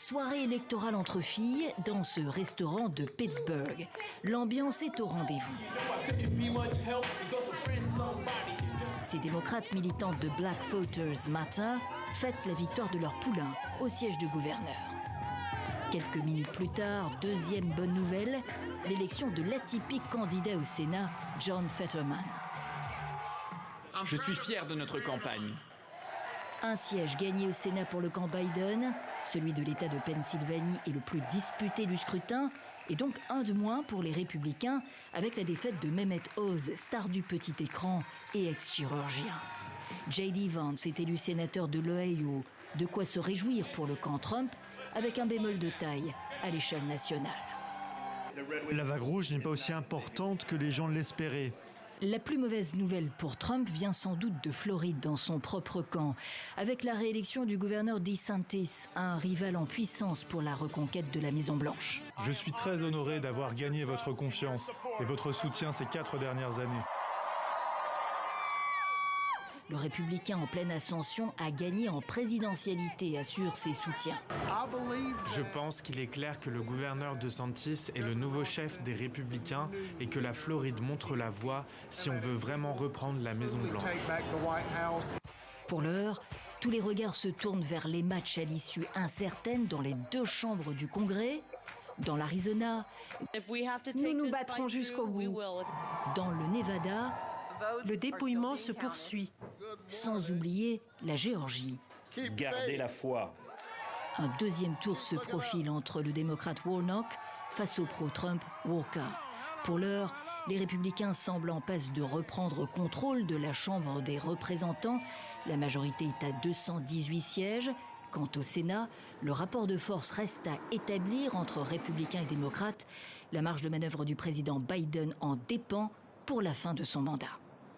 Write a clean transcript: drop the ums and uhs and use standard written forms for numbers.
Soirée électorale entre filles dans ce restaurant de Pittsburgh. L'ambiance est au rendez-vous. Ces démocrates militantes de Black Voters Matter fêtent la victoire de leur poulain au siège du gouverneur. Quelques minutes plus tard, deuxième bonne nouvelle, l'élection de l'atypique candidat au Sénat, John Fetterman. Je suis fier de notre campagne. Un siège gagné au Sénat pour le camp Biden, celui de l'État de Pennsylvanie est le plus disputé du scrutin, et donc un de moins pour les républicains avec la défaite de Mehmet Oz, star du petit écran et ex-chirurgien. J.D. Vance est élu sénateur de l'Ohio, de quoi se réjouir pour le camp Trump, avec un bémol de taille à l'échelle nationale. La vague rouge n'est pas aussi importante que les gens l'espéraient. La plus mauvaise nouvelle pour Trump vient sans doute de Floride, dans son propre camp, avec la réélection du gouverneur DeSantis, un rival en puissance pour la reconquête de la Maison-Blanche. Je suis très honoré d'avoir gagné votre confiance et votre soutien ces 4 dernières années. Le républicain en pleine ascension a gagné en présidentialité, assure ses soutiens. Je pense qu'il est clair que le gouverneur DeSantis est le nouveau chef des républicains et que la Floride montre la voie si on veut vraiment reprendre la Maison-Blanche. Pour l'heure, tous les regards se tournent vers les matchs à l'issue incertaine dans les 2 chambres du Congrès. Dans l'Arizona, Nous nous battrons jusqu'au bout. dans le Nevada, Le dépouillement se poursuit. sans oublier la Géorgie. Gardez la foi. Un deuxième tour se profile entre le démocrate Warnock face au pro-Trump Walker. Pour l'heure, les républicains semblent en passe de reprendre contrôle de la Chambre des représentants. La majorité est à 218 sièges. Quant au Sénat, le rapport de force reste à établir entre républicains et démocrates. La marge de manœuvre du président Biden en dépend pour la fin de son mandat.